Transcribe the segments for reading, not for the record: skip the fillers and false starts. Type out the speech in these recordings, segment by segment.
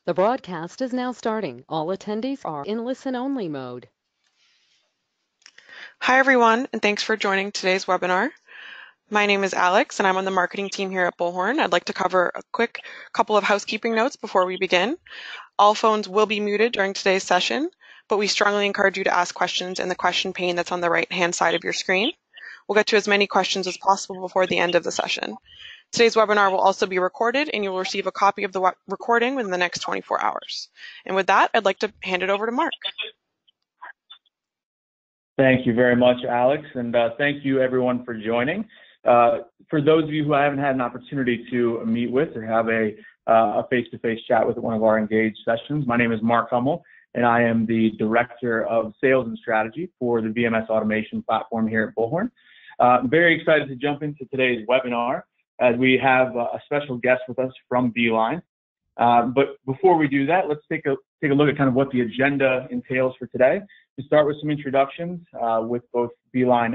The broadcast is now starting. All attendees are in listen-only mode. Hi, everyone, and thanks for joining today's webinar. My name is Alex, and I'm on the marketing team here at Bullhorn. I'd like to cover a quick couple of housekeeping notes before we begin. All phones will be muted during today's session, but we strongly encourage you to ask questions in the question pane that's on the right-hand side of your screen. We'll get to as many questions as possible before the end of the session. Today's webinar will also be recorded, and you'll receive a copy of the recording within the next 24 hours. And with that, I'd like to hand it over to Mark. Thank you very much, Alex, and thank you everyone for joining. For those of you who I haven't had an opportunity to meet with or have a face-to-face chat with at one of our engaged sessions, my name is Mark Hummel, and I am the Director of Sales and Strategy for the VMS Automation platform here at Bullhorn. Very excited to jump into today's webinar as we have a special guest with us from Beeline. But before we do that, let's take a look at kind of what the agenda entails for today. We start with some introductions with both Beeline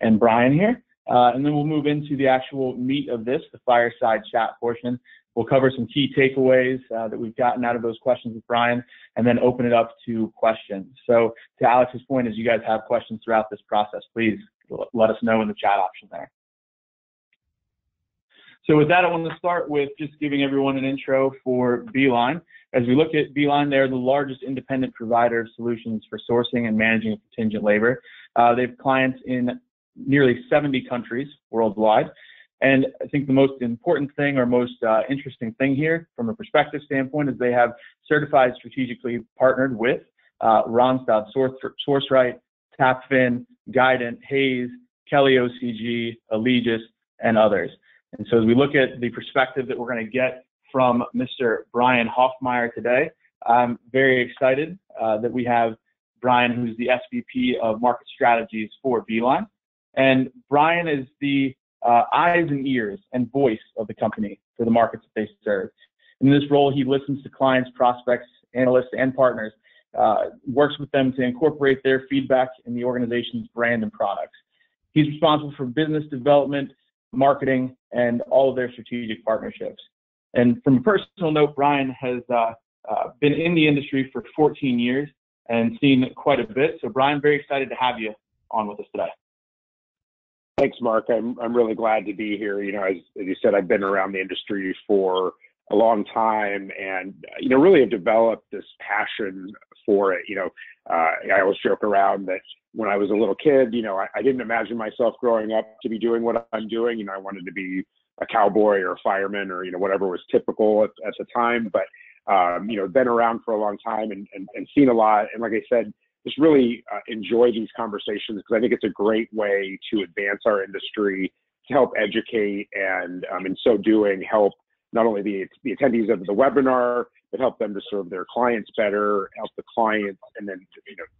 and Brian here, and then we'll move into the actual meat of this, the fireside chat portion. We'll cover some key takeaways that we've gotten out of those questions with Brian, and then open it up to questions. So to Alex's point, as you guys have questions throughout this process, please let us know in the chat option there. So with that, I want to start with just giving everyone an intro for Beeline. As we look at Beeline, they're the largest independent provider of solutions for sourcing and managing contingent labor. They have clients in nearly 70 countries worldwide. And I think the most important thing or most interesting thing here from a perspective standpoint is they have certified strategically partnered with Randstad, SourceRight, TapFin, Guidant, Hayes, Kelly OCG, Allegis, and others. And so as we look at the perspective that we're going to get from Mr. Brian Hoffmeyer today, I'm very excited that we have Brian, who's the SVP of Market Strategies for Beeline. And Brian is the eyes and ears and voice of the company for the markets that they serve. In this role, he listens to clients, prospects, analysts, and partners, works with them to incorporate their feedback in the organization's brand and products. He's responsible for business development, marketing, and all of their strategic partnerships. And from a personal note, Brian has been in the industry for 14 years and seen quite a bit. So Brian, very excited to have you on with us today. Thanks, Mark. I'm really glad to be here. You know, as you said, I've been around the industry for a long time and, really have developed this passion for it. I always joke around that when I was a little kid, I didn't imagine myself growing up to be doing what I'm doing. I wanted to be a cowboy or a fireman or, whatever was typical at the time. But, been around for a long time and seen a lot. And like I said, just really enjoy these conversations because I think it's a great way to advance our industry, to help educate, and in so doing, help not only the attendees of the webinar, but help them to serve their clients better, help the clients, and then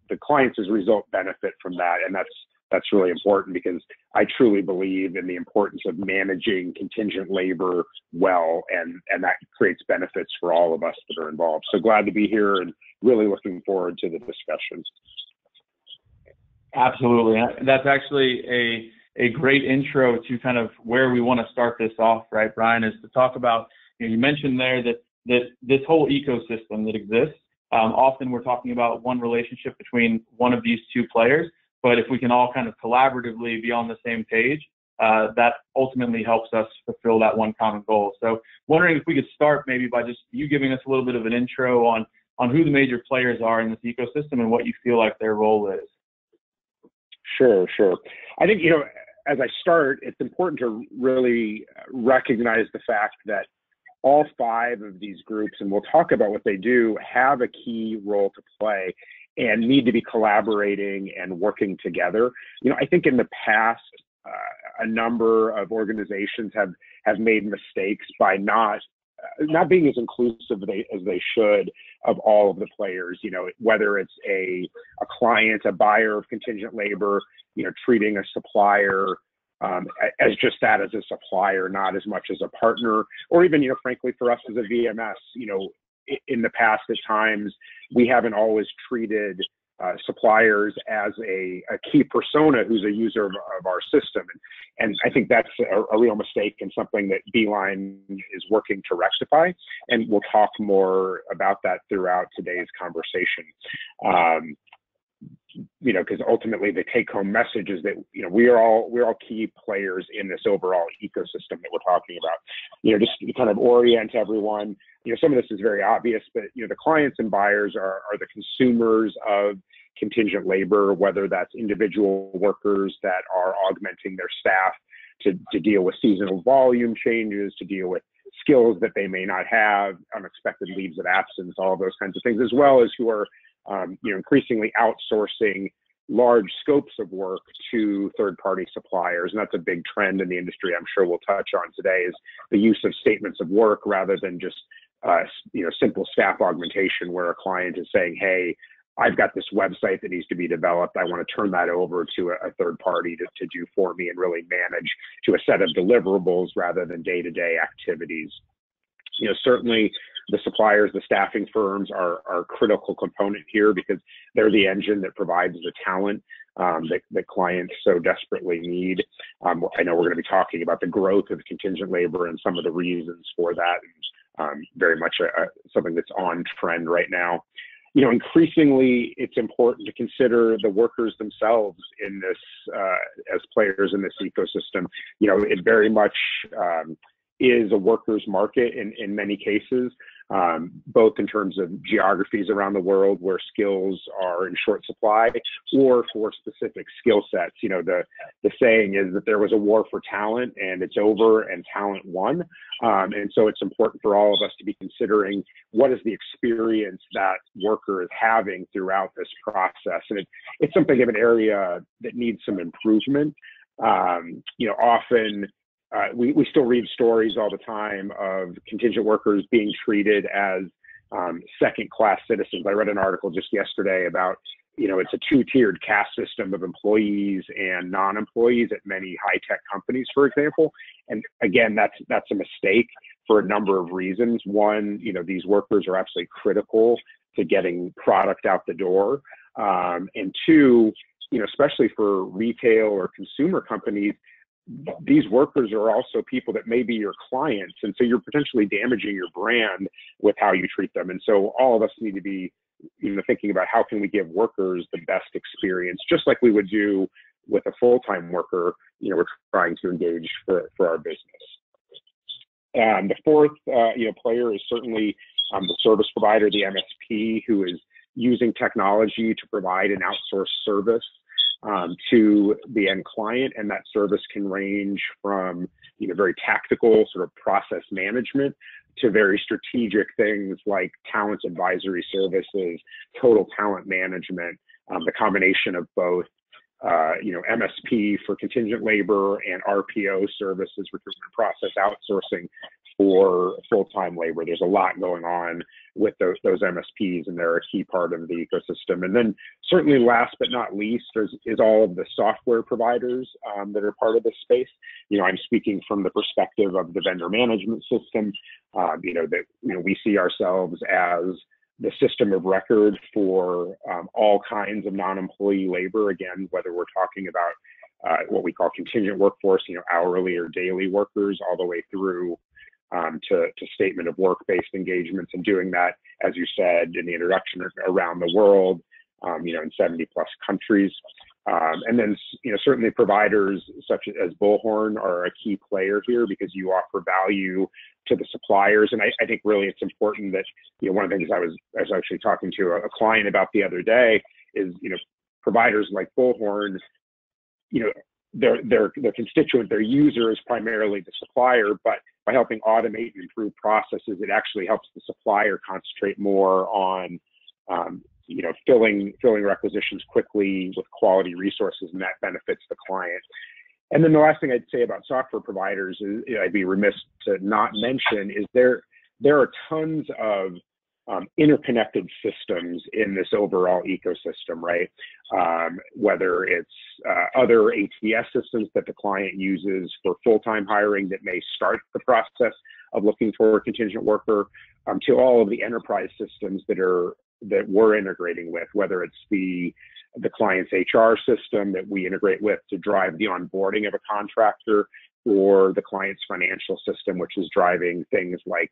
the clients as a result benefit from that. And that's really important because I truly believe in the importance of managing contingent labor well, and that creates benefits for all of us that are involved. So glad to be here and really looking forward to the discussion. Absolutely. That's actually a great intro to kind of where we want to start this off, right, Brian, is to talk about, you mentioned there that this whole ecosystem that exists, often we're talking about one relationship between one of these two players, but if we can all kind of collaboratively be on the same page, that ultimately helps us fulfill that one common goal. So wondering if we could start maybe by just you giving us a little bit of an intro on who the major players are in this ecosystem and what you feel like their role is. Sure. I think, as I start, it's important to really recognize the fact that all five of these groups, and we'll talk about what they do, have a key role to play and need to be collaborating and working together. I think in the past, a number of organizations have made mistakes by not being as inclusive as they should of all of the players, whether it's a client, a buyer of contingent labor, treating a supplier as just that, as a supplier, not as much as a partner, or even, frankly, for us as a VMS, in the past at times, we haven't always treated suppliers as a key persona who's a user of our system. And I think that's a real mistake and something that Beeline is working to rectify. And we'll talk more about that throughout today's conversation. Because ultimately the take-home message is that we're all key players in this overall ecosystem that we're talking about. Just to kind of orient everyone. Some of this is very obvious, but the clients and buyers are the consumers of contingent labor, whether that's individual workers that are augmenting their staff to deal with seasonal volume changes, to deal with skills that they may not have, unexpected leaves of absence, all of those kinds of things, as well as who are increasingly outsourcing large scopes of work to third-party suppliers. And that's a big trend in the industry I'm sure we'll touch on today, is the use of statements of work rather than just simple staff augmentation, where a client is saying, hey, I've got this website that needs to be developed. I want to turn that over to a third party to do for me and really manage to a set of deliverables rather than day-to-day activities. Certainly the suppliers, the staffing firms are a critical component here, because they're the engine that provides the talent that clients so desperately need. I know we're going to be talking about the growth of contingent labor and some of the reasons for that, and very much something that's on trend right now. Increasingly, it's important to consider the workers themselves in this, as players in this ecosystem. It very much is a workers' market in many cases, both in terms of geographies around the world where skills are in short supply, or for specific skill sets. The saying is that there was a war for talent and it's over and talent won. And so it's important for all of us to be considering what is the experience that worker is having throughout this process. And it's something of an area that needs some improvement. Often, we still read stories all the time of contingent workers being treated as second-class citizens. I read an article just yesterday about, it's a two-tiered caste system of employees and non-employees at many high-tech companies, for example. And again, that's a mistake for a number of reasons. One, these workers are absolutely critical to getting product out the door. And two, especially for retail or consumer companies, these workers are also people that may be your clients. And so you're potentially damaging your brand with how you treat them. And so all of us need to be thinking about how can we give workers the best experience, just like we would do with a full-time worker, we're trying to engage for our business. And the fourth, player is certainly the service provider, the MSP, who is using technology to provide an outsourced service to the end client. And that service can range from, very tactical sort of process management to very strategic things like talent advisory services, total talent management, the combination of both, MSP for contingent labor and RPO services, recruitment process outsourcing for full-time labor. There's a lot going on with those MSPs, and they're a key part of the ecosystem. And then certainly last but not least is all of the software providers that are part of this space. I'm speaking from the perspective of the vendor management system, we see ourselves as the system of record for all kinds of non-employee labor, again, whether we're talking about what we call contingent workforce, hourly or daily workers, all the way through to statement of work-based engagements, and doing that, as you said in the introduction, around the world, in 70 plus countries. And then, certainly providers such as Bullhorn are a key player here, because you offer value to the suppliers. And I think really it's important that, one of the things I was actually talking to a client about the other day is, providers like Bullhorn, their constituent, their user is primarily the supplier, but by helping automate and improve processes, it actually helps the supplier concentrate more on, filling requisitions quickly with quality resources, and that benefits the client. And then the last thing I'd say about software providers is, I'd be remiss to not mention, is there are tons of interconnected systems in this overall ecosystem, right? Whether it's other ATS systems that the client uses for full-time hiring that may start the process of looking for a contingent worker, to all of the enterprise systems that are that we're integrating with, whether it's the client's HR system that we integrate with to drive the onboarding of a contractor, or the client's financial system, which is driving things like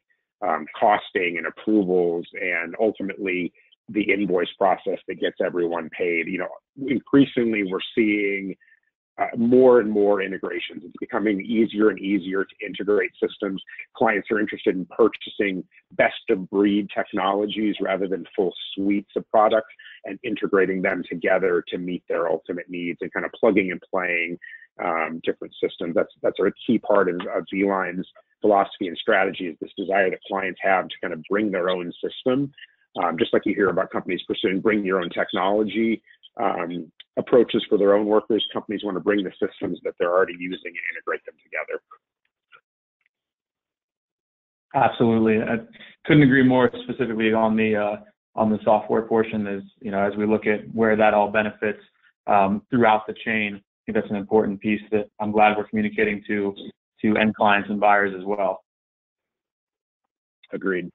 costing and approvals, and ultimately the invoice process that gets everyone paid. Increasingly we're seeing more and more integrations. It's becoming easier and easier to integrate systems. Clients are interested in purchasing best of breed technologies rather than full suites of products, and integrating them together to meet their ultimate needs, and kind of plugging and playing different systems. That's a key part of Beeline's philosophy and strategy, is this desire that clients have to kind of bring their own system. Just like you hear about companies pursuing bring your own technology approaches for their own workers, companies want to bring the systems that they're already using and integrate them together. Absolutely. I couldn't agree more, specifically on the software portion. As we look at where that all benefits throughout the chain, I think that's an important piece that I'm glad we're communicating to end clients and buyers as well. Agreed.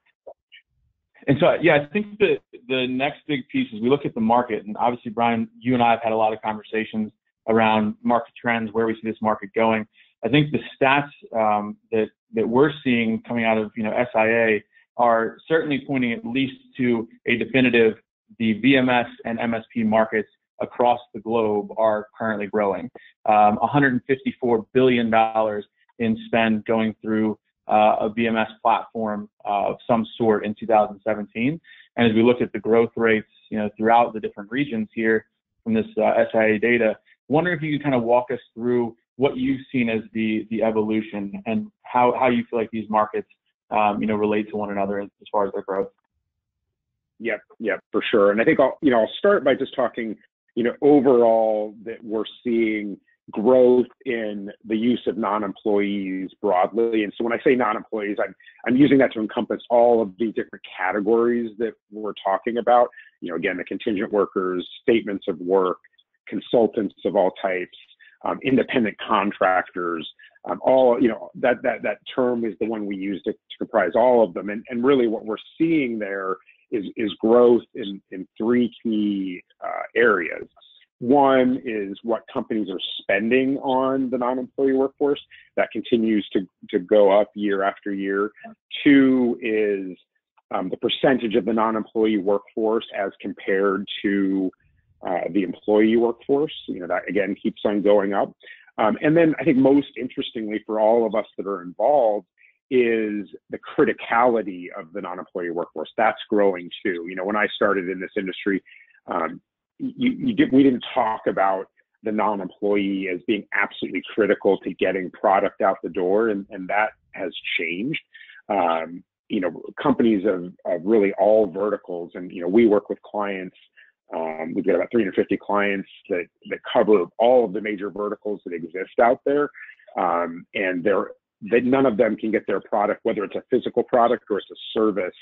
And so, yeah, I think the next big piece is we look at the market, and obviously, Brian, you and I have had a lot of conversations around market trends, where we see this market going. I think the stats that we're seeing coming out of SIA are certainly pointing at least to a definitive, the VMS and MSP markets across the globe are currently growing. $154 billion in spend going through a VMS platform of some sort in 2017. And as we look at the growth rates, throughout the different regions here from this SIA data, wondering if you could kind of walk us through what you've seen as the evolution, and how you feel like these markets, relate to one another as far as their growth. Yep, for sure. And I think I'll start by just talking, overall, that we're seeing growth in the use of non-employees broadly. And so when I say non-employees, I'm using that to encompass all of the different categories that we're talking about. Again, the contingent workers, statements of work, consultants of all types, independent contractors, that term is the one we use to comprise all of them. And really what we're seeing there is growth in three key areas. One is what companies are spending on the non-employee workforce. That continues to go up year after year. Two is the percentage of the non-employee workforce as compared to the employee workforce. That again keeps on going up. And then I think most interestingly for all of us that are involved is the criticality of the non-employee workforce. That's growing too. When I started in this industry, we didn't talk about the non-employee as being absolutely critical to getting product out the door, and that has changed. Companies of really all verticals, and we work with clients. We've got about 350 clients that cover all of the major verticals that exist out there, and none of them can get their product, whether it's a physical product or it's a service,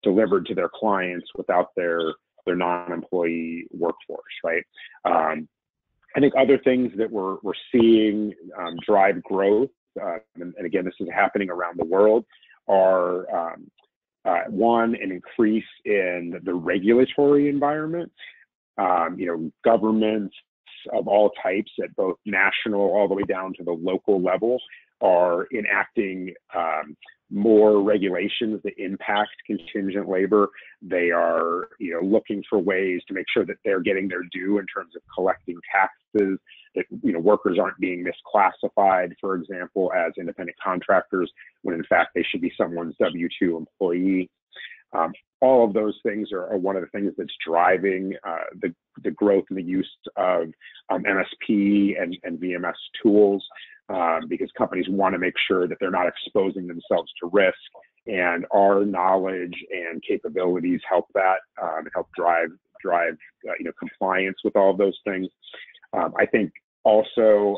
delivered to their clients without their non-employee workforce, right? I think other things that we're seeing drive growth, and again, this is happening around the world, are one, an increase in the regulatory environment. Governments of all types at both national all the way down to the local level are enacting more regulations that impact contingent labor. They are, looking for ways to make sure that they're getting their due in terms of collecting taxes, that, workers aren't being misclassified, for example, as independent contractors, when in fact they should be someone's W-2 employee. All of those things are one of the things that's driving the growth in the use of MSP and VMS tools, because companies want to make sure that they're not exposing themselves to risk, and our knowledge and capabilities help that, help drive compliance with all of those things. I think also,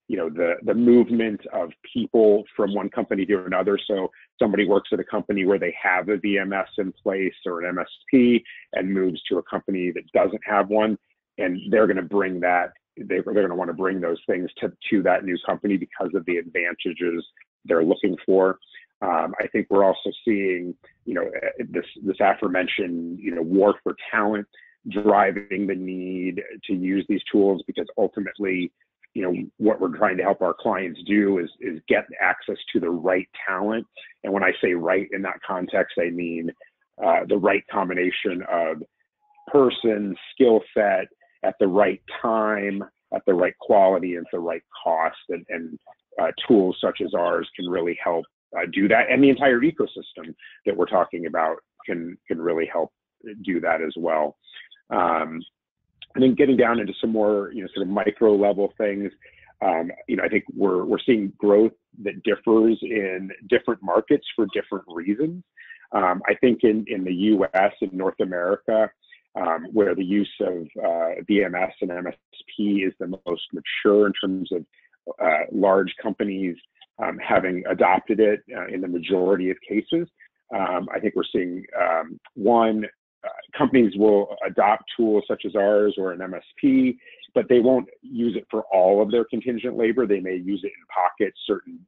the movement of people from one company to another. So somebody works at a company where they have a VMS in place or an MSP and moves to a company that doesn't have one, and they're going to bring that. They're going to want to bring those things to that new company because of the advantages they're looking for. I think we're also seeing, this aforementioned, war for talent driving the need to use these tools, because ultimately, what we're trying to help our clients do is get access to the right talent. And when I say right in that context, I mean the right combination of person, skill set at the right time, at the right quality, and at the right cost. And tools such as ours can really help do that. And the entire ecosystem that we're talking about can really help do that as well. And then getting down into some more, sort of micro level things, I think we're seeing growth that differs in different markets for different reasons. I think in the US and North America, where the use of VMS and MSP is the most mature in terms of large companies having adopted it in the majority of cases, I think we're seeing companies will adopt tools such as ours or an MSP, but they won't use it for all of their contingent labor. They may use it in pockets, certain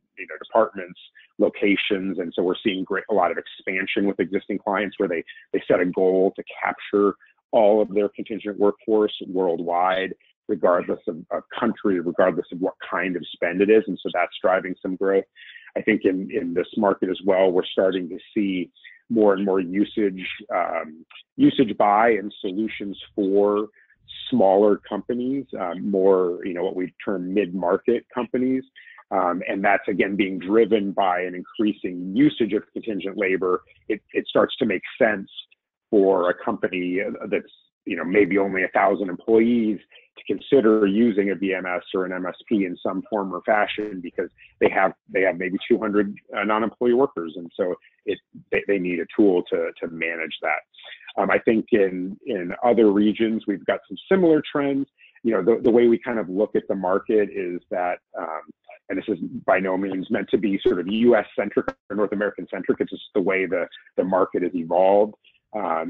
departments, locations, and so we're seeing a lot of expansion with existing clients where they set a goal to capture all of their contingent workforce worldwide, regardless of country, regardless of what kind of spend it is, and so that's driving some growth. I think in this market as well, we're starting to see more and more usage by and solutions for smaller companies, more, what we term mid-market companies. And that's, again, being driven by an increasing usage of contingent labor. It starts to make sense for a company that's, maybe only 1,000 employees to consider using a VMS or an MSP in some form or fashion, because they have maybe 200 non-employee workers, and so they need a tool to manage that. I think in other regions we've got some similar trends. The way we kind of look at the market is that, and this is by no means meant to be sort of U.S. centric or North American centric. It's just the way the market has evolved.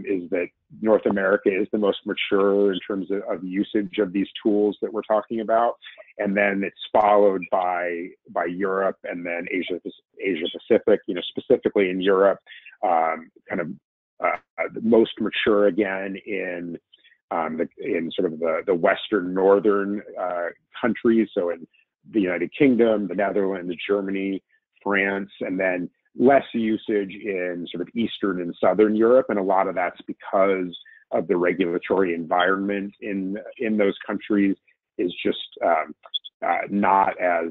Is that North America is the most mature in terms of usage of these tools that we're talking about, and then it's followed by Europe, and then Asia Pacific. Specifically in Europe, kind of the most mature again in sort of the Western Northern countries. So in the United Kingdom, the Netherlands, Germany, France, and then less usage in sort of Eastern and Southern Europe. And a lot of that's because of the regulatory environment in those countries is just not as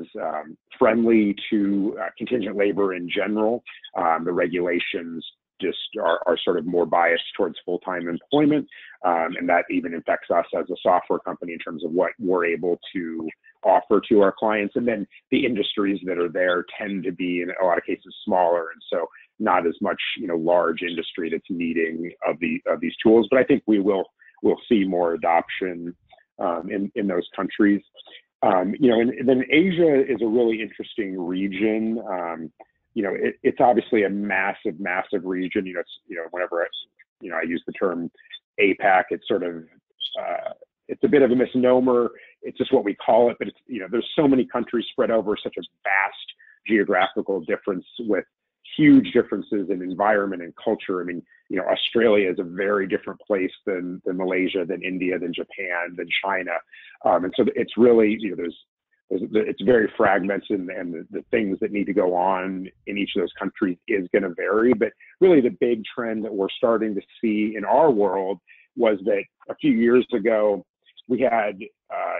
friendly to contingent labor in general. The regulations just are sort of more biased towards full-time employment. And that even affects us as a software company in terms of what we're able to offer to our clients. And then the industries that are there tend to be, in a lot of cases, smaller, and so not as much, large industry that's needing of these tools. But I think we'll see more adoption in those countries. And then Asia is a really interesting region. It's obviously a massive region. Whenever I use the term APAC, it's sort of it's a bit of a misnomer. It's just what we call it, but it's, there's so many countries spread over such a vast geographical difference with huge differences in environment and culture. I mean, Australia is a very different place than Malaysia, than India, than Japan, than China. And so it's really, it's very fragmented, and the things that need to go on in each of those countries is going to vary. But really the big trend that we're starting to see in our world was that a few years ago, we had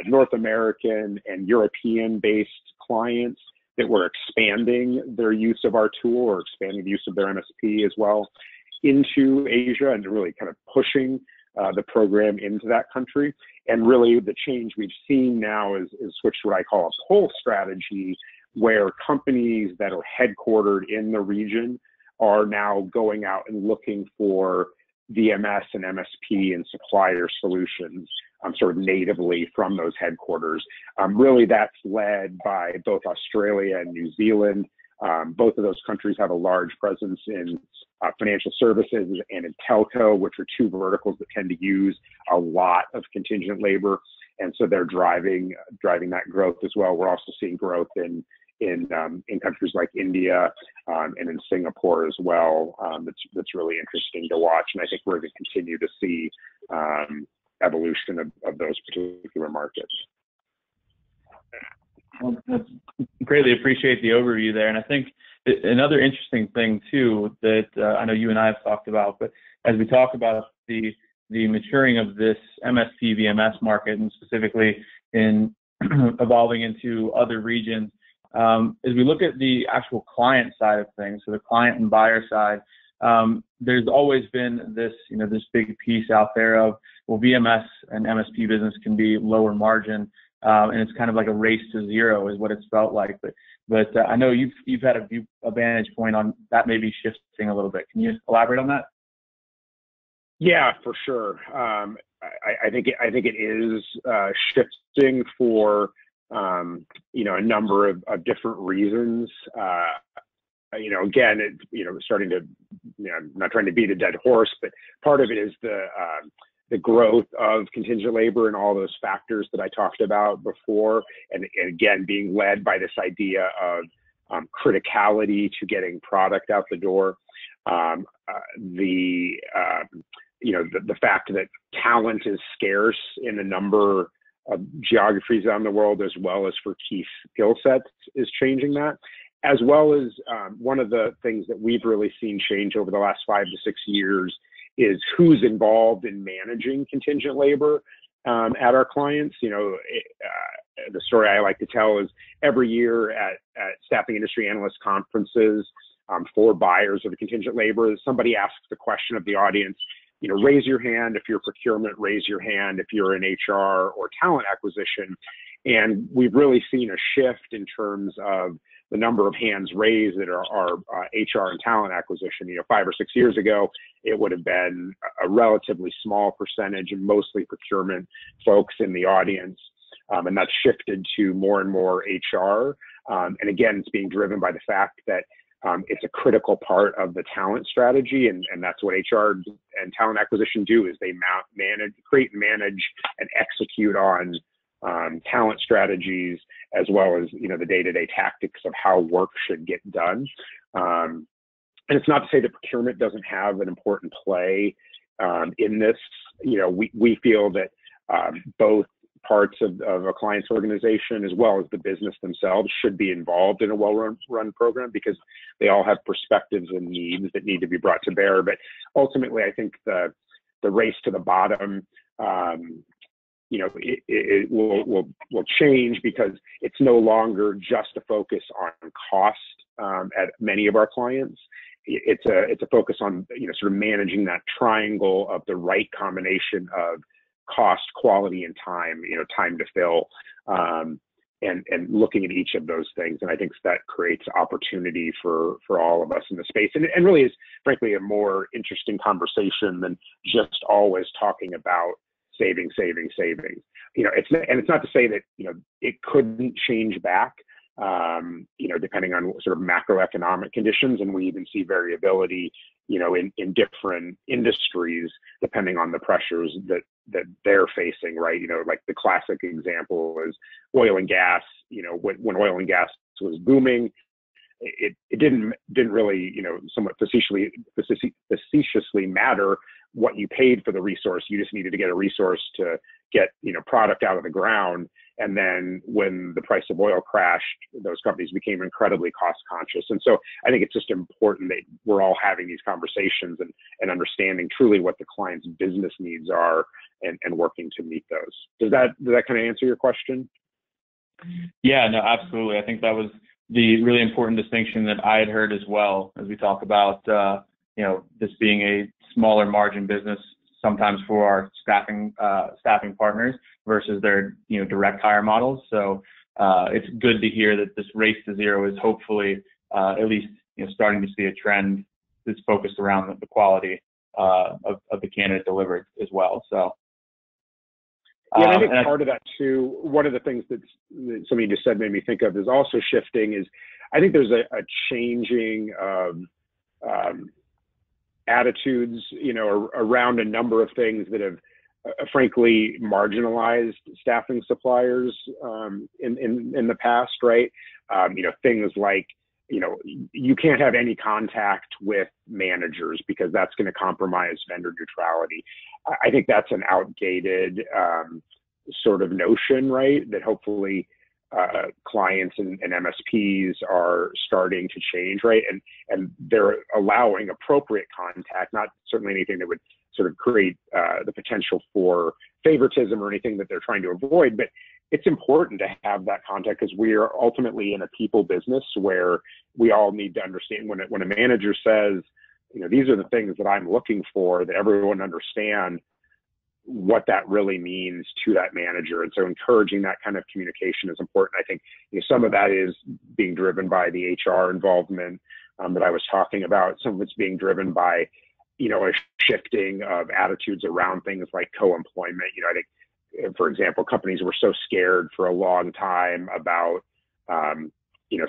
North American and European-based clients that were expanding their use of our tool, or expanding the use of their MSP as well, into Asia, and really kind of pushing the program into that country. And really the change we've seen now is switched to what I call a pull strategy, where companies that are headquartered in the region are now going out and looking for VMS and MSP and supplier solutions sort of natively from those headquarters. Really, that's led by both Australia and New Zealand. Both of those countries have a large presence in financial services and in telco, which are two verticals that tend to use a lot of contingent labor. And so they're driving that growth as well. We're also seeing growth in in countries like India and in Singapore as well. That's really interesting to watch, and I think we're going to continue to see evolution of those particular markets. Well, that's greatly appreciate the overview there, and I think another interesting thing too that I know you and I have talked about, but as we talk about the maturing of this MSP VMS market, and specifically in evolving into other regions, as we look at the actual client side of things, so the client and buyer side, there's always been this, this big piece out there of, well, VMS and MSP business can be lower margin, and it's kind of like a race to zero is what it's felt like. But I know you've had a vantage point on that, maybe shifting a little bit. Can you elaborate on that? Yeah, for sure. I think it is shifting for a number of different reasons. Again, starting to, I'm not trying to beat a dead horse, but part of it is the growth of contingent labor and all those factors that I talked about before, and again being led by this idea of criticality to getting product out the door. The fact that talent is scarce in a number of geographies around the world, as well as for key skill sets, is changing that. As well as one of the things that we've really seen change over the last 5 to 6 years is who's involved in managing contingent labor at our clients. The story I like to tell is every year at staffing industry analyst conferences for buyers of the contingent labor, somebody asks the question of the audience, raise your hand if you're procurement, raise your hand if you're in HR or talent acquisition. And we've really seen a shift in terms of the number of hands raised that are HR and talent acquisition. 5 or 6 years ago, it would have been a relatively small percentage and mostly procurement folks in the audience. And that's shifted to more and more HR. And again, it's being driven by the fact that it's a critical part of the talent strategy. And that's what HR and talent acquisition do, is they create and manage and execute on talent strategies, as well as the day-to-day tactics of how work should get done. And it's not to say that procurement doesn't have an important play in this. We feel that both parts of a client's organization, as well as the business themselves, should be involved in a well-run program, because they all have perspectives and needs that need to be brought to bear. But ultimately, I think the race to the bottom, it will change, because it's no longer just a focus on cost at many of our clients. It's a focus on sort of managing that triangle of the right combination of cost, quality, and time. Time to fill, and looking at each of those things. And I think that creates opportunity for all of us in the space, and really is frankly a more interesting conversation than just always talking about saving. It's not to say that it couldn't change back, depending on sort of macroeconomic conditions, and we even see variability, in different industries depending on the pressures that they're facing, right? Like the classic example is oil and gas. When oil and gas was booming, it didn't really, somewhat facetiously matter what you paid for the resource. You just needed to get a resource to get, product out of the ground. And then when the price of oil crashed, those companies became incredibly cost conscious. And so I think it's just important that we're all having these conversations and understanding truly what the client's business needs are, and working to meet those. Does that kind of answer your question? Yeah, no, absolutely. I think that was the really important distinction that I had heard as well, as we talk about, this being a smaller margin business sometimes for our staffing partners versus their, direct hire models. So it's good to hear that this race to zero is hopefully at least, starting to see a trend that's focused around the quality of the candidate delivered as well. So. Yeah, and I think part of that too, one of the things that somebody just said made me think of is also shifting is, I think there's a changing attitudes, around a number of things that have frankly marginalized staffing suppliers in the past, right? Things like, you can't have any contact with managers because that's going to compromise vendor neutrality. I think that's an outdated sort of notion, right? That hopefully clients and MSPs are starting to change, right? And they're allowing appropriate contact, not certainly anything that would sort of create the potential for favoritism or anything that they're trying to avoid, but it's important to have that contact because we are ultimately in a people business where we all need to understand when a manager says, these are the things that I'm looking for, that everyone understand what that really means to that manager. And so encouraging that kind of communication is important. I think some of that is being driven by the HR involvement that I was talking about. Some of it's being driven by, a shifting of attitudes around things like co-employment. I think, for example, companies were so scared for a long time about,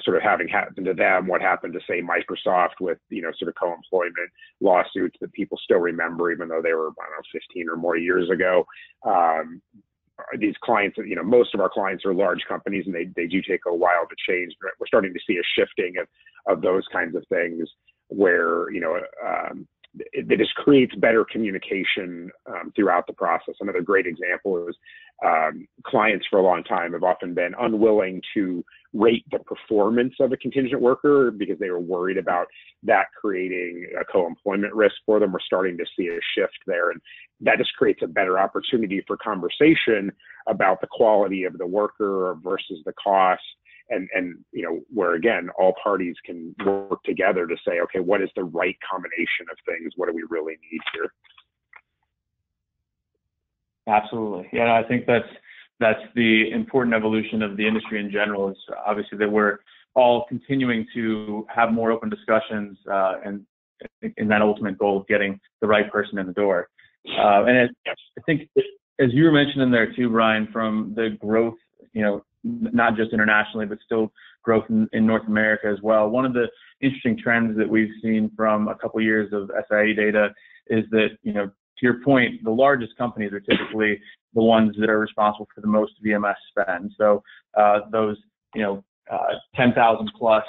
sort of having happened to them what happened to, say, Microsoft with, sort of co-employment lawsuits that people still remember, even though they were, 15 or more years ago. These clients, most of our clients are large companies and they do take a while to change, but we're starting to see a shifting of those kinds of things where, it just creates better communication throughout the process. Another great example is clients for a long time have often been unwilling to rate the performance of a contingent worker because they were worried about that creating a co-employment risk for them. We're starting to see a shift there, and that just creates a better opportunity for conversation about the quality of the worker versus the cost. And where again, all parties can work together to say, okay, what is the right combination of things? What do we really need here? Absolutely. Yeah, I think that's the important evolution of the industry in general, is obviously that we're all continuing to have more open discussions and in that ultimate goal of getting the right person in the door. I think, as you were mentioning there too, Brian, from the growth, not just internationally, but still growth in North America as well. One of the interesting trends that we've seen from a couple of years of SIA data is that, to your point, the largest companies are typically the ones that are responsible for the most VMS spend. So those, 10,000 plus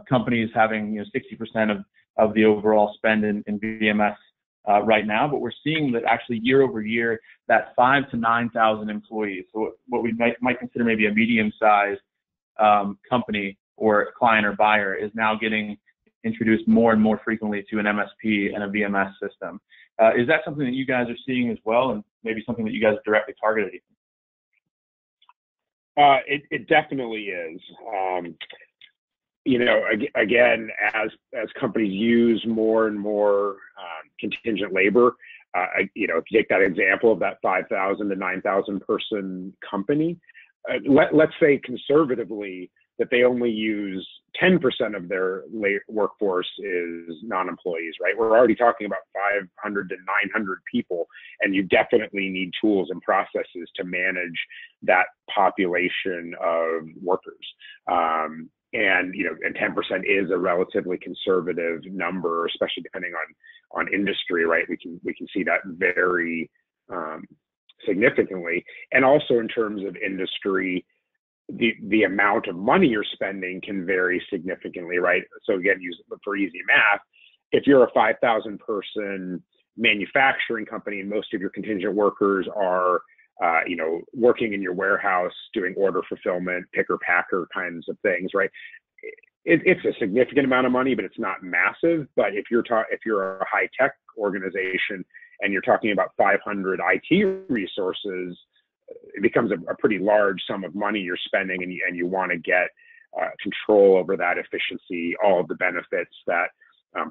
companies having, 60% of the overall spend in VMS right now, but we're seeing that actually year over year, that 5,000 to 9,000 employees, so what we might consider maybe a medium-sized company or client or buyer, is now getting introduced more and more frequently to an MSP and a VMS system. Is that something that you guys are seeing as well, and maybe something that you guys directly targeted? It definitely is. Again, as companies use more and more contingent labor, if you take that example of that 5,000 to 9,000 person company, let's say conservatively that they only use 10% of their workforce is non-employees, right? We're already talking about 500 to 900 people, and you definitely need tools and processes to manage that population of workers. And 10% is a relatively conservative number, especially depending on industry, right? We can see that vary significantly. And also in terms of industry, the amount of money you're spending can vary significantly, right? So again, for easy math, if you're a 5,000 person manufacturing company and most of your contingent workers are working in your warehouse doing order fulfillment, picker packer kinds of things, right? It's a significant amount of money, but it's not massive. But if you're a high tech organization and you're talking about 500 IT resources, it becomes a pretty large sum of money you're spending, and you want to get control over that efficiency, all of the benefits that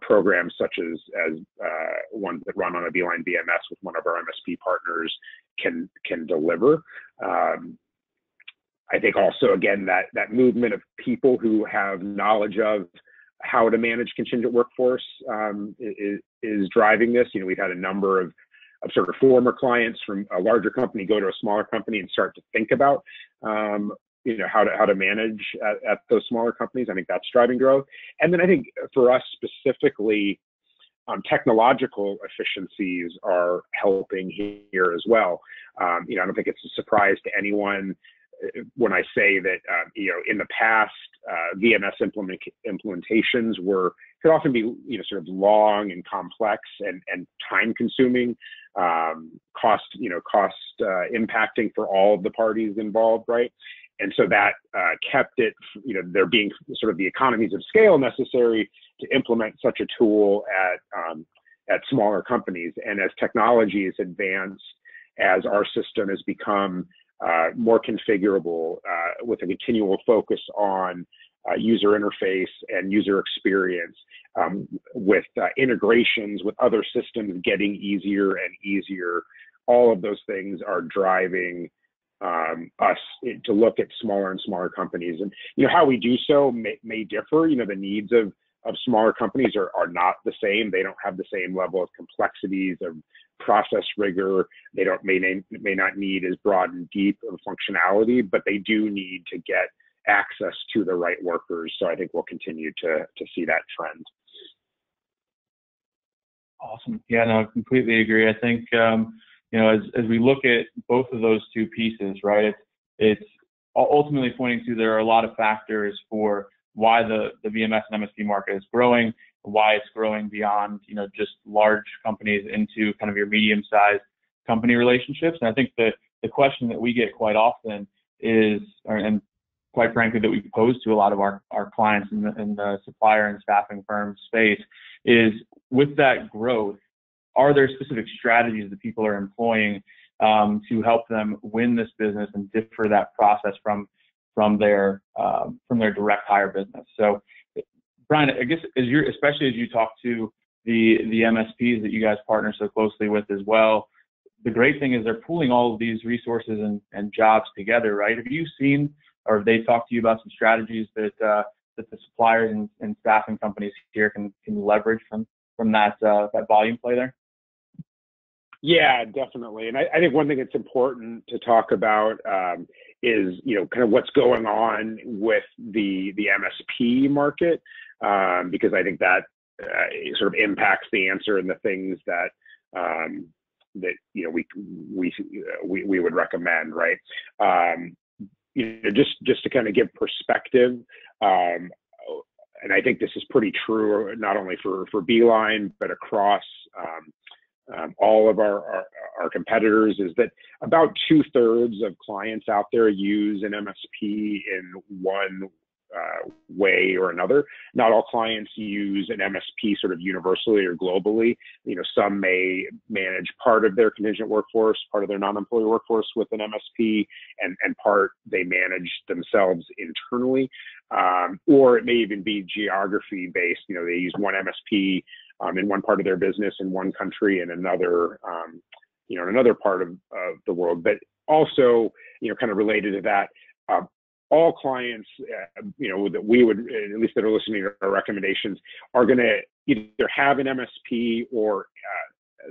programs such as ones that run on a Beeline VMS with one of our MSP partners can deliver. I think also, again, that movement of people who have knowledge of how to manage contingent workforce is driving this. We've had a number of sort of former clients from a larger company go to a smaller company and start to think about how to manage at those smaller companies. I think that's driving growth. And then I think for us specifically, technological efficiencies are helping here as well. I don't think it's a surprise to anyone when I say that, in the past, VMS implementations could often be, sort of long and complex and time-consuming, cost impacting for all of the parties involved, right? And so that kept it, there being sort of the economies of scale necessary to implement such a tool at smaller companies. And as technology has advanced, as our system has become more configurable with a continual focus on user interface and user experience, with integrations with other systems getting easier and easier, all of those things are driving us to look at smaller and smaller companies. And how we do so may differ. The needs of smaller companies are not the same. They don't have the same level of complexities of process rigor. They may not need as broad and deep of functionality, but they do need to get access to the right workers. So I think we'll continue to see that trend. Awesome. Yeah, no, I completely agree. I think, as we look at both of those two pieces, right, it's ultimately pointing to there are a lot of factors for why the VMS and MSP market is growing, why it's growing beyond, just large companies into kind of your medium-sized company relationships. And I think the question that we get quite often is, and quite frankly, that we pose to a lot of our clients in the supplier and staffing firm space is, with that growth, are there specific strategies that people are employing to help them win this business and differ that process from their direct hire business? So, Brian, I guess especially as you talk to the MSPs that you guys partner so closely with as well, the great thing is they're pooling all of these resources and jobs together, right? Have you seen, or have they talked to you about some strategies that the suppliers and staffing companies here can leverage from that volume play there? Yeah, definitely. And I think one thing that's important to talk about is, kind of what's going on with the MSP market, because I think that sort of impacts the answer and the things that we would recommend, right? Just to kind of give perspective, and I think this is pretty true not only for Beeline but across all of our competitors, is that about 2/3 of clients out there use an MSP in one way or another. Not all clients use an MSP sort of universally or globally. Some may manage part of their contingent workforce, part of their non-employee workforce with an MSP, and part they manage themselves internally. Or it may even be geography based. They use one MSP in one part of their business in one country and another, in another part of the world. But also, kind of related to that, all clients, that we would, at least that are listening to our recommendations, are going to either have an MSP or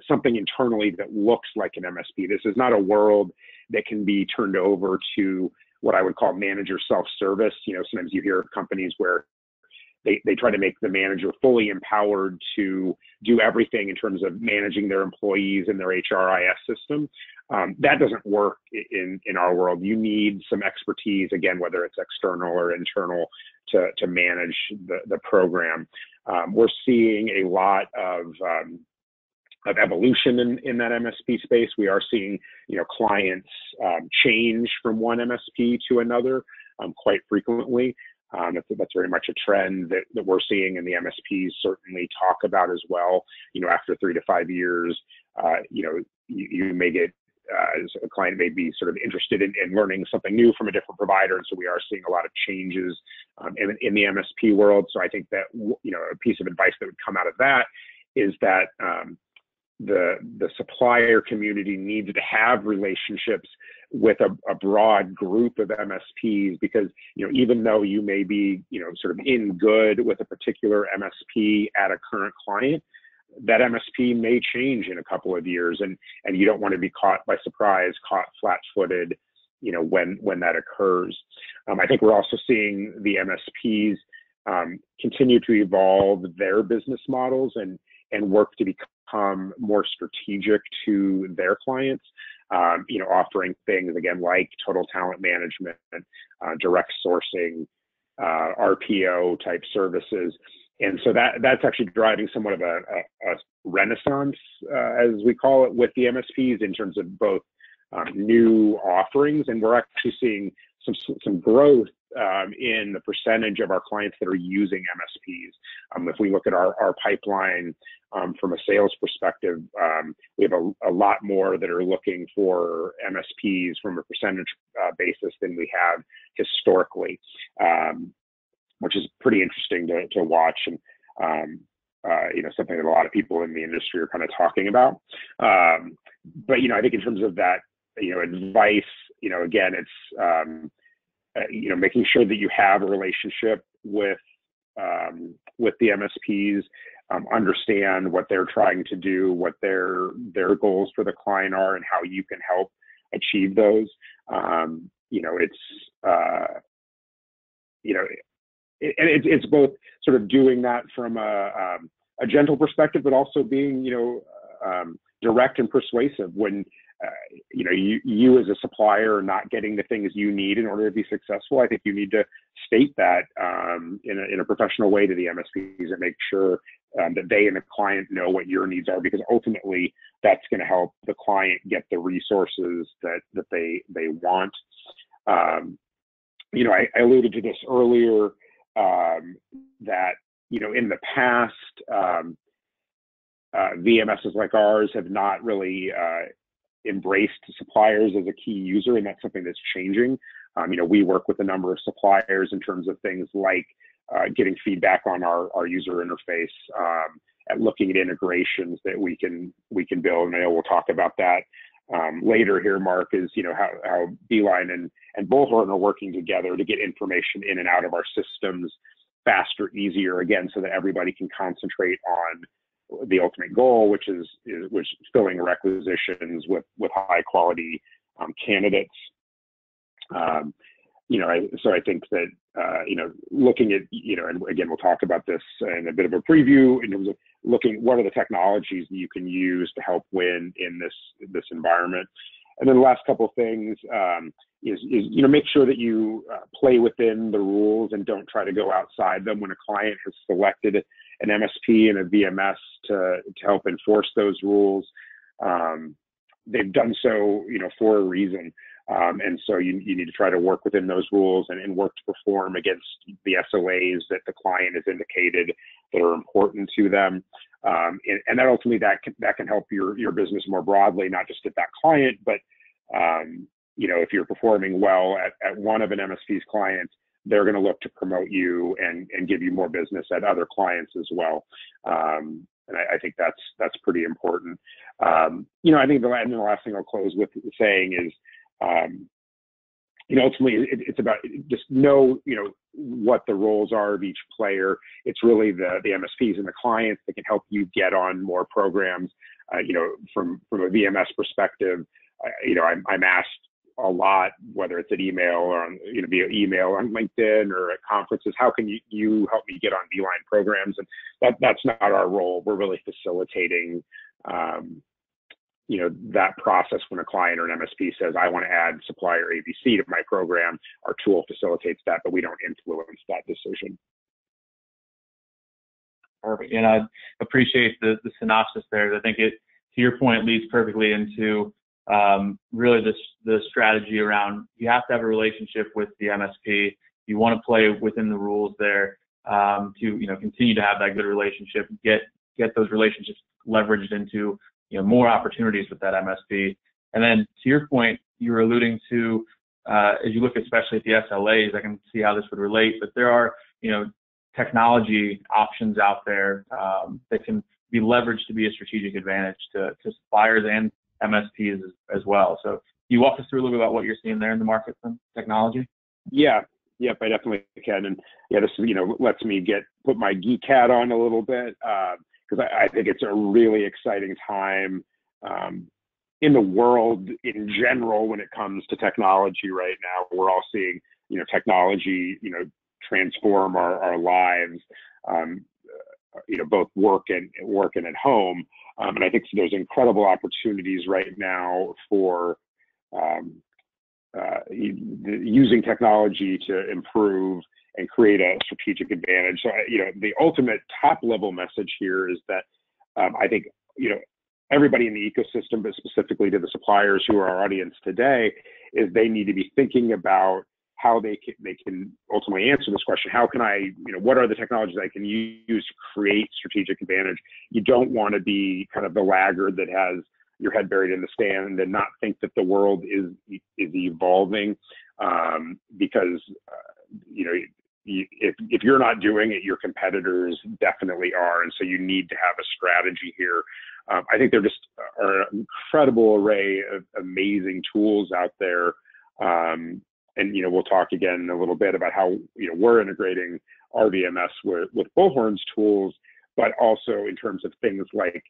something internally that looks like an MSP. This is not a world that can be turned over to what I would call manager self-service. Sometimes you hear of companies where they try to make the manager fully empowered to do everything in terms of managing their employees and their HRIS system. That doesn't work in our world. You need some expertise, again, whether it's external or internal, to manage the program. We're seeing a lot of evolution in that MSP space. We are seeing, clients change from one MSP to another quite frequently. That's very much a trend that we're seeing, and the MSPs certainly talk about as well. After 3 to 5 years, you may get, a client may be sort of interested in learning something new from a different provider, and so we are seeing a lot of changes in the MSP world. So I think that, a piece of advice that would come out of that is that the supplier community needs to have relationships with a broad group of MSPs, because even though you may be sort of in good with a particular MSP at a current client, that MSP may change in a couple of years, and you don't want to be caught by surprise, caught flat-footed when that occurs. I think we're also seeing the MSPs continue to evolve their business models and and work to become more strategic to their clients, offering things again like total talent management, direct sourcing, RPO type services. And so that's actually driving somewhat of a renaissance, as we call it, with the MSPs in terms of both new offerings, and we're actually seeing some growth in the percentage of our clients that are using MSPs. If we look at our pipeline from a sales perspective, we have a lot more that are looking for MSPs from a percentage basis than we have historically, which is pretty interesting to watch, and something that a lot of people in the industry are kind of talking about. But I think in terms of that, advice, again, it's making sure that you have a relationship with the MSPs, understand what they're trying to do, what their goals for the client are, and how you can help achieve those. It's both sort of doing that from a gentle perspective, but also being direct and persuasive when you as a supplier are not getting the things you need in order to be successful. I think you need to state that in a professional way to the MSPs and make sure that they and the client know what your needs are, because ultimately that's going to help the client get the resources that they want. I alluded to this earlier, that in the past, VMSs like ours have not really embraced suppliers as a key user, and that's something that's changing. We work with a number of suppliers in terms of things like getting feedback on our user interface, at looking at integrations that we can build. And I know we'll talk about that later here, Mark, is how Beeline and Bullhorn are working together to get information in and out of our systems faster, easier, again, so that everybody can concentrate on the ultimate goal, which is filling requisitions with high quality candidates. So I think that looking at and again we'll talk about this in a bit of a preview in terms of looking what are the technologies that you can use to help win in this environment. And then the last couple of things is make sure that you play within the rules and don't try to go outside them. When a client has selected an MSP and a VMS to help enforce those rules, they've done so for a reason, and so you need to try to work within those rules and work to perform against the SLAs that the client has indicated that are important to them, and that ultimately that can help your business more broadly, not just at that client, but if you're performing well at one of an MSP's clients, they're going to look to promote you and give you more business at other clients as well. And I think that's pretty important. I think the last thing I'll close with saying is, ultimately it's about just know, what the roles are of each player. It's really the MSPs and the clients that can help you get on more programs. From a VMS perspective, I'm asked a lot, whether it's at email or on, via email on LinkedIn or at conferences, how can you help me get on Beeline programs? And that's not our role. We're really facilitating, that process when a client or an MSP says, I want to add supplier ABC to my program. Our tool facilitates that, but we don't influence that decision. Perfect. And I appreciate the synopsis there. I think it, to your point, leads perfectly into really the strategy around, you have to have a relationship with the MSP. You want to play within the rules there, to continue to have that good relationship, get those relationships leveraged into more opportunities with that MSP. And then to your point, you were alluding to, as you look especially at the SLAs, I can see how this would relate, but there are technology options out there that can be leveraged to be a strategic advantage to suppliers and MSPs as well. So can you walk us through a little bit about what you're seeing there in the market from technology? Yeah. Yep, I definitely can. And this lets me put my geek hat on a little bit, because I think it's a really exciting time in the world in general when it comes to technology right now. We're all seeing technology transform our lives. both work and at home. And I think there's incredible opportunities right now for using technology to improve and create a strategic advantage. So, the ultimate top level message here is that I think, everybody in the ecosystem, but specifically to the suppliers who are our audience today, is they need to be thinking about how they can ultimately answer this question. How can I, what are the technologies I can use to create strategic advantage? You don't want to be kind of the laggard that has your head buried in the sand and not think that the world is evolving, because if you're not doing it, your competitors definitely are, and so you need to have a strategy here. I think there just are an incredible array of amazing tools out there, and we'll talk again in a little bit about how we're integrating our VMS with Bullhorn's tools, but also in terms of things like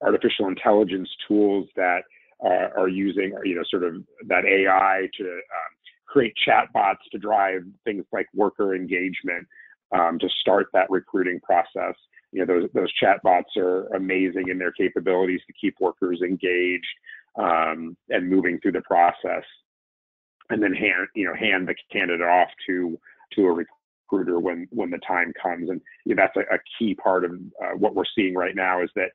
artificial intelligence tools that are using sort of that AI to create chatbots to drive things like worker engagement, to start that recruiting process. Those chatbots are amazing in their capabilities to keep workers engaged and moving through the process, and then hand the candidate off to a recruiter when the time comes. And that's a key part of what we're seeing right now, is that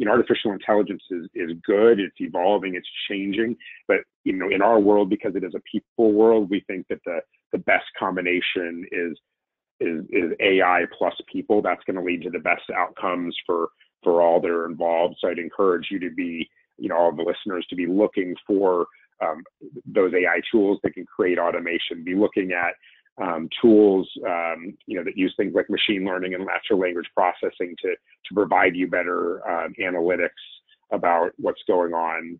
artificial intelligence is good, it's evolving, it's changing, but in our world, because it is a people world, we think that the best combination is AI plus people. That's going to lead to the best outcomes for all that are involved. So I'd encourage you to be, all the listeners, to be looking for those AI tools that can create automation. Be looking at tools, that use things like machine learning and natural language processing to provide you better analytics about what's going on.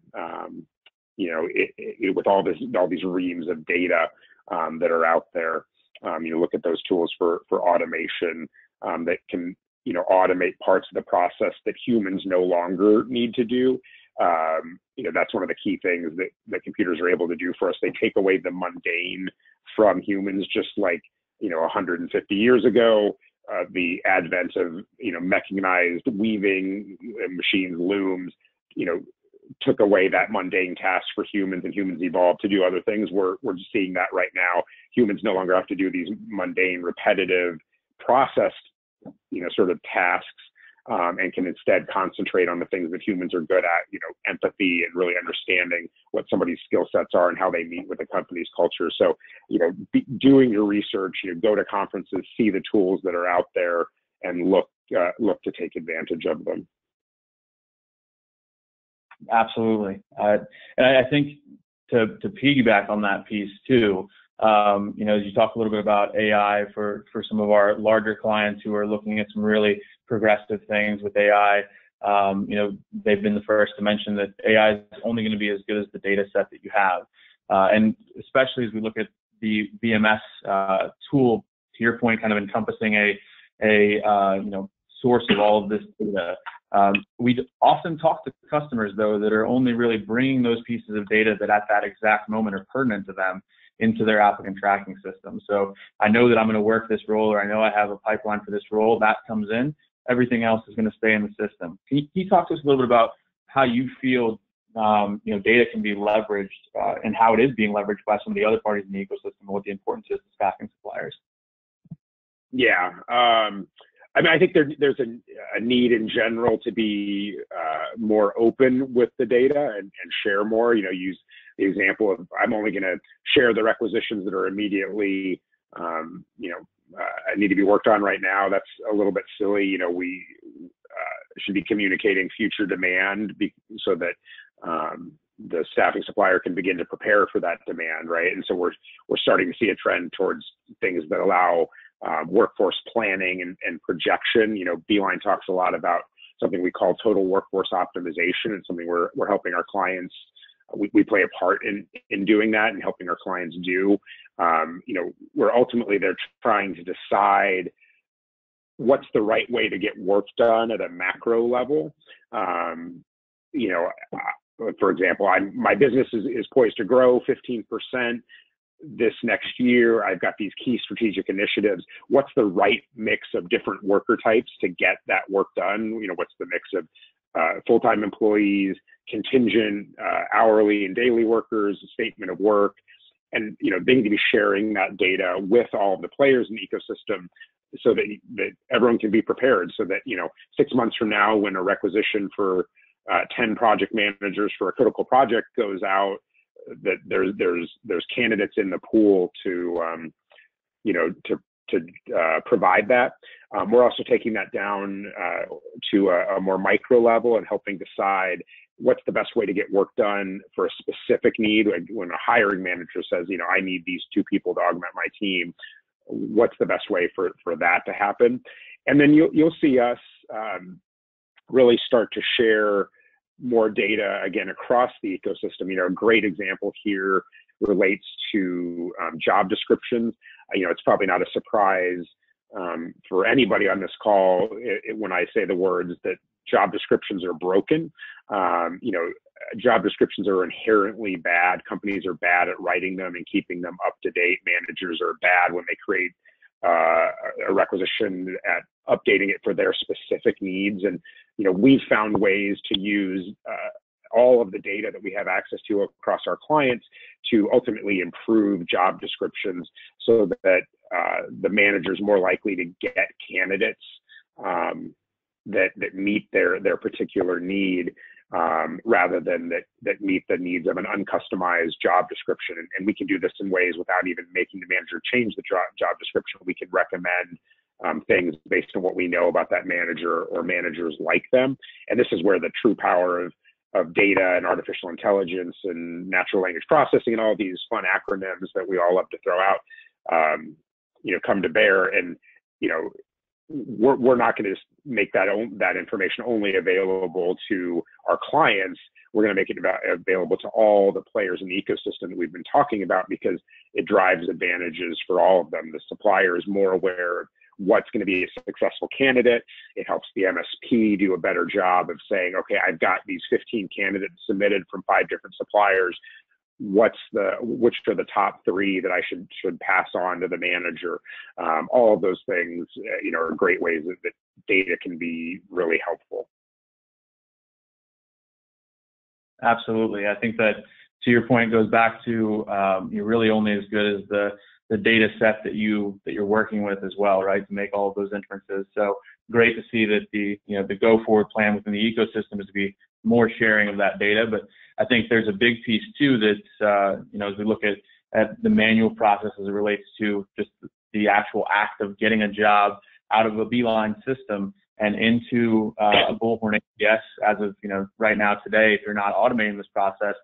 With all these reams of data that are out there. Look at those tools for automation that can, automate parts of the process that humans no longer need to do. That's one of the key things that computers are able to do for us. They take away the mundane from humans, just like, 150 years ago, the advent of, mechanized weaving machines, looms, took away that mundane task for humans, and humans evolved to do other things. We're just seeing that right now. Humans no longer have to do these mundane, repetitive, processed, sort of tasks, and can instead concentrate on the things that humans are good at, empathy and really understanding what somebody's skill sets are and how they meet with the company's culture. So, doing your research, go to conferences, see the tools that are out there, and look to take advantage of them. Absolutely. And I think to piggyback on that piece too, as you talk a little bit about AI for some of our larger clients who are looking at some really progressive things with AI, they've been the first to mention that AI is only going to be as good as the data set that you have. And especially as we look at the VMS tool, to your point, kind of encompassing a source of all of this data. We often talk to customers, though, that are only really bringing those pieces of data that at that exact moment are pertinent to them into their applicant tracking system. So I know that I'm going to work this role, or I know I have a pipeline for this role. That comes in. Everything else is going to stay in the system. Can you talk to us a little bit about how you feel data can be leveraged and how it is being leveraged by some of the other parties in the ecosystem, and what the importance is to staffing suppliers? Yeah. I think there's a need in general to be more open with the data and share more. Use the example of, I'm only going to share the requisitions that are immediately, need to be worked on right now. That's a little bit silly. We should be communicating future demand so that the staffing supplier can begin to prepare for that demand, right? And so we're starting to see a trend towards things that allow workforce planning and projection. Beeline talks a lot about something we call total workforce optimization. It's something we're helping our clients. We play a part in doing that and helping our clients do. We're ultimately, they're trying to decide what's the right way to get work done at a macro level. For example, my business is poised to grow 15%. this next year, I've got these key strategic initiatives. What's the right mix of different worker types to get that work done? What's the mix of full-time employees, contingent, hourly and daily workers, statement of work, and they need to be sharing that data with all of the players in the ecosystem so that everyone can be prepared. So that 6 months from now, when a requisition for 10 project managers for a critical project goes out, that there's candidates in the pool to provide that. We're also taking that down to a more micro level and helping decide what's the best way to get work done for a specific need. Like when a hiring manager says, I need these 2 people to augment my team, what's the best way for that to happen? And then you'll see us really start to share more data again across the ecosystem. A great example here relates to job descriptions. It's probably not a surprise for anybody on this call when I say the words that job descriptions are broken. Job descriptions are inherently bad. Companies are bad at writing them and keeping them up to date. Managers are bad when they create a requisition at updating it for their specific needs. And we've found ways to use all of the data that we have access to across our clients to ultimately improve job descriptions so that the manager's more likely to get candidates that meet their particular need rather than that meet the needs of an uncustomized job description. And we can do this in ways without even making the manager change the job description. We can recommend things based on what we know about that manager or managers like them. And this is where the true power of data and artificial intelligence and natural language processing and all these fun acronyms that we all love to throw out, come to bear. And, we're not going to just make that information only available to our clients. We're going to make it available to all the players in the ecosystem that we've been talking about, because it drives advantages for all of them. The supplier is more aware of what's going to be a successful candidate. It helps the MSP do a better job of saying, okay, I've got these 15 candidates submitted from 5 different suppliers. Which are the top 3 that I should pass on to the manager? All of those things, are great ways that data can be really helpful. Absolutely. I think that, to your point, goes back to you're really only as good as the data set that you're working with as well, right, to make all of those inferences. So great to see that the go forward plan within the ecosystem is to be more sharing of that data. But I think there's a big piece too that as we look at the manual process as it relates to just the actual act of getting a job out of a Beeline system and into a Bullhorn ATS as of right now today, if you're not automating this process,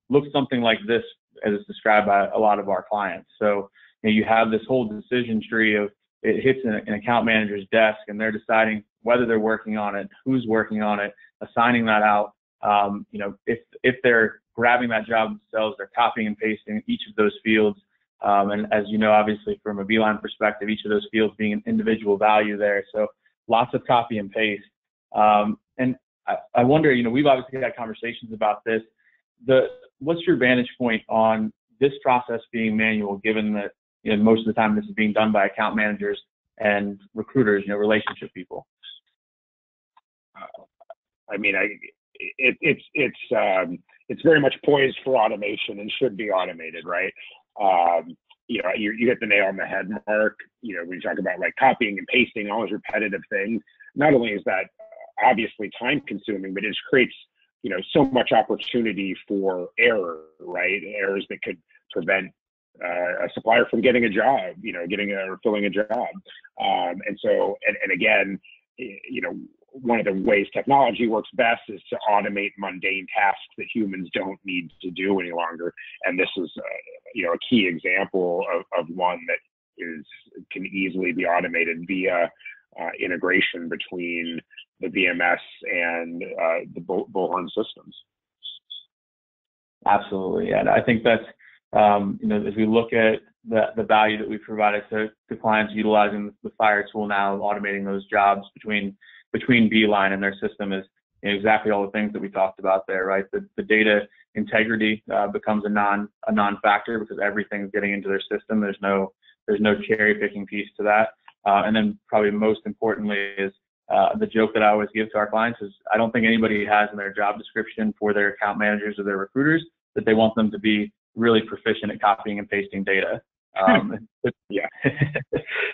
looks something like this as it's described by a lot of our clients. So you have this whole decision tree of it hits an account manager's desk and they're deciding whether they're working on it, who's working on it, assigning that out. If they're grabbing that job themselves, they're copying and pasting each of those fields. And as obviously from a Beeline perspective, each of those fields being an individual value there. So lots of copy and paste. And I wonder, we've obviously had conversations about this. What's your vantage point on this process being manual, given that most of the time this is being done by account managers and recruiters, relationship people? It's very much poised for automation and should be automated, right? You hit the nail on the head, Mark. When you talk about like copying and pasting, all those repetitive things, not only is that obviously time consuming, but it just creates, so much opportunity for error, right? Errors that could prevent a supplier from getting a job, or filling a job. And again, one of the ways technology works best is to automate mundane tasks that humans don't need to do any longer. And this is, a key example of one that can easily be automated via integration between the VMS and the Bullhorn systems. Absolutely. And I think that's, as we look at the value that we've provided to clients utilizing the Fire tool now, automating those jobs between Beeline and their system is exactly all the things that we talked about there, right? The data integrity becomes a non-factor because everything's getting into their system. There's no cherry picking piece to that. And then probably most importantly is the joke that I always give to our clients is I don't think anybody has in their job description for their account managers or their recruiters that they want them to be really proficient at copying and pasting data. Yeah.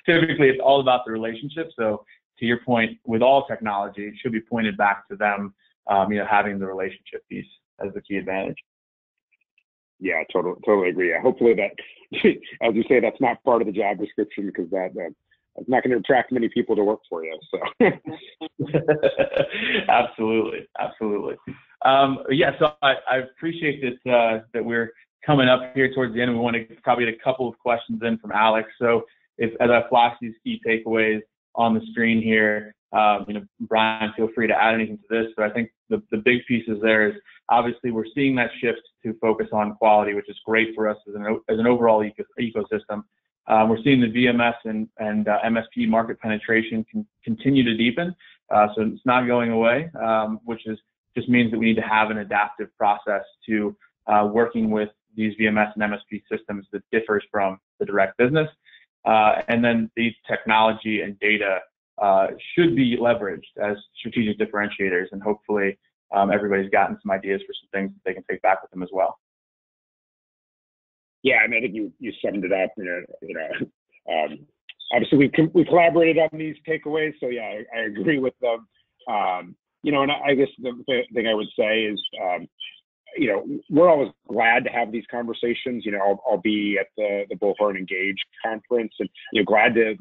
Typically, it's all about the relationship. So to your point, with all technology, it should be pointed back to them, having the relationship piece as the key advantage. Yeah, totally agree. Hopefully that, as you say, that's not part of the job description because that's not going to attract many people to work for you. So. Absolutely. So I appreciate that we're coming up here towards the end. We want to probably get a couple of questions in from Alex. So as I flash these key takeaways on the screen here, Brian, feel free to add anything to this, but I think the big pieces there is obviously we're seeing that shift to focus on quality, which is great for us as an overall ecosystem. We're seeing the VMS and MSP market penetration continue to deepen. So it's not going away, which just means that we need to have an adaptive process to working with these VMS and MSP systems that differs from the direct business. And then the technology and data should be leveraged as strategic differentiators, and hopefully everybody's gotten some ideas for some things that they can take back with them as well. Yeah, I mean, I think you summed it up. Obviously we collaborated on these takeaways, so yeah, I agree with them. And I guess the thing I would say is, we're always glad to have these conversations. I'll be at the Bullhorn Engage conference, and glad to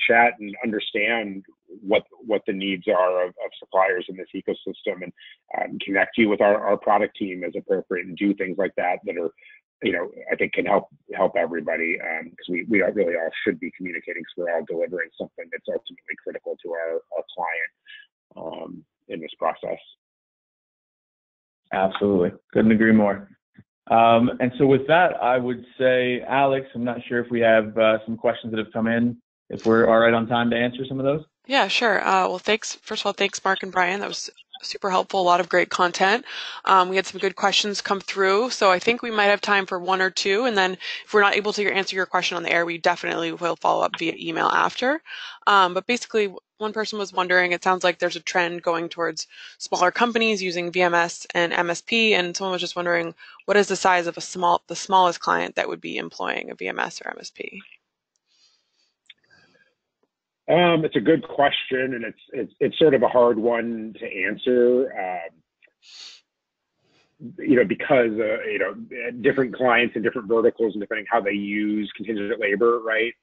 chat and understand what the needs are of suppliers in this ecosystem, and connect you with our product team as appropriate, and do things like that are, I think can help everybody, because we really all should be communicating, so we're all delivering something that's ultimately critical to our client in this process. Absolutely. Couldn't agree more. And so with that, I would say, Alex, I'm not sure if we have some questions that have come in, if we're all right on time to answer some of those. Yeah, sure. Well, thanks. First of all, thanks, Mark and Brian. That was super helpful. A lot of great content. We had some good questions come through, so I think we might have time for one or two. And then if we're not able to answer your question on the air, we definitely will follow up via email after. But basically, one person was wondering, it sounds like there's a trend going towards smaller companies using VMS and MSP, and someone was just wondering, what is the size of the smallest client that would be employing a VMS or MSP? It's a good question, and it's sort of a hard one to answer, because different clients and different verticals, and depending how they use contingent labor, right?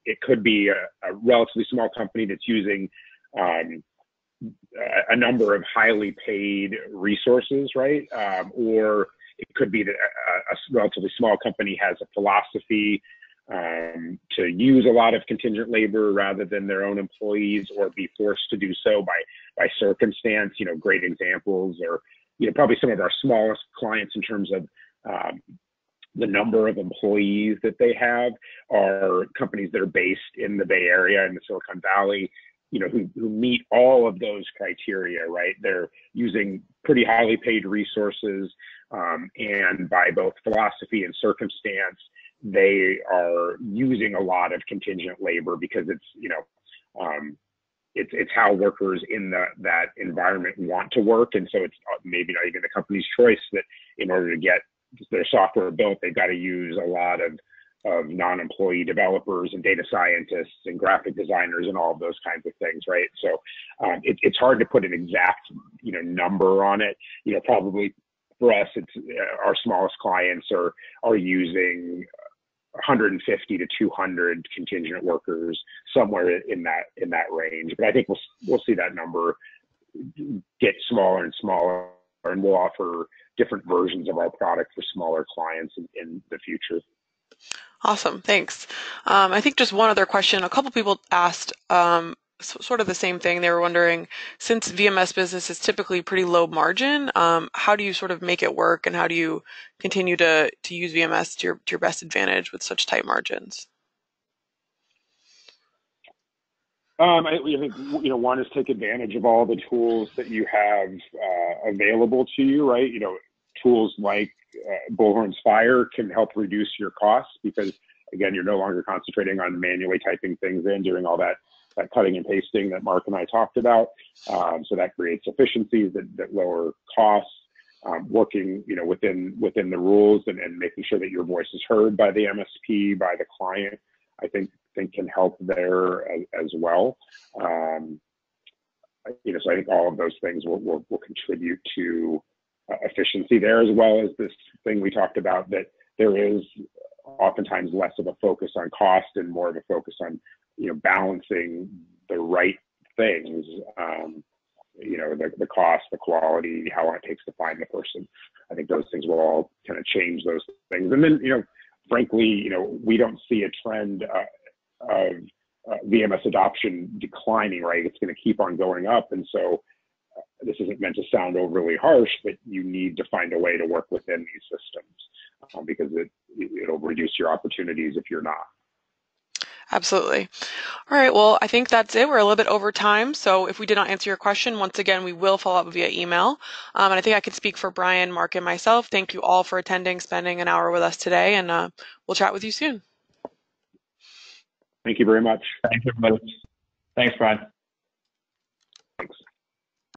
It could be a relatively small company that's using a number of highly paid resources, right? Or it could be that a relatively small company has a philosophy to use a lot of contingent labor rather than their own employees, or be forced to do so by circumstance. Great examples are, probably some of our smallest clients in terms of the number of employees that they have are companies that are based in the Bay Area and the Silicon Valley, who meet all of those criteria, right? They're using pretty highly paid resources, and by both philosophy and circumstance, they are using a lot of contingent labor because it's how workers in that environment want to work. And so it's maybe not even the company's choice that in order to get their software built, they've got to use a lot of non-employee developers and data scientists and graphic designers and all of those kinds of things, right? So it's hard to put an exact number on it. Probably for us, it's our smallest clients are using 150 to 200 contingent workers, somewhere in that range. But I think we'll see that number get smaller and smaller, and we'll offer different versions of our product for smaller clients in the future. Awesome, thanks. I think just one other question. A couple people asked sort of the same thing. They were wondering, since VMS business is typically pretty low margin, how do you sort of make it work, and how do you continue to use VMS to your best advantage with such tight margins? I think, one is take advantage of all the tools that you have available to you, right? Tools like Bullhorn's Fire can help reduce your costs because, again, you're no longer concentrating on manually typing things in, doing all that cutting and pasting that Mark and I talked about. So that creates efficiencies that lower costs. Working, within the rules and making sure that your voice is heard by the MSP, by the client, I think can help there as well. So I think all of those things will contribute to efficiency there, as well as this thing we talked about, that there is oftentimes less of a focus on cost and more of a focus on, balancing the right things. The cost, the quality, how long it takes to find the person. I think those things will all kind of change those things. And then, frankly, we don't see a trend of VMS adoption declining, right? It's going to keep on going up. And so this isn't meant to sound overly harsh, but you need to find a way to work within these systems because it'll reduce your opportunities if you're not. Absolutely. All right. Well, I think that's it. We're a little bit over time. So if we did not answer your question, once again, we will follow up via email. And I think I can speak for Brian, Mark, and myself. Thank you all for attending, spending an hour with us today, and we'll chat with you soon. Thank you very much. Thanks, everybody. Thanks, Brian.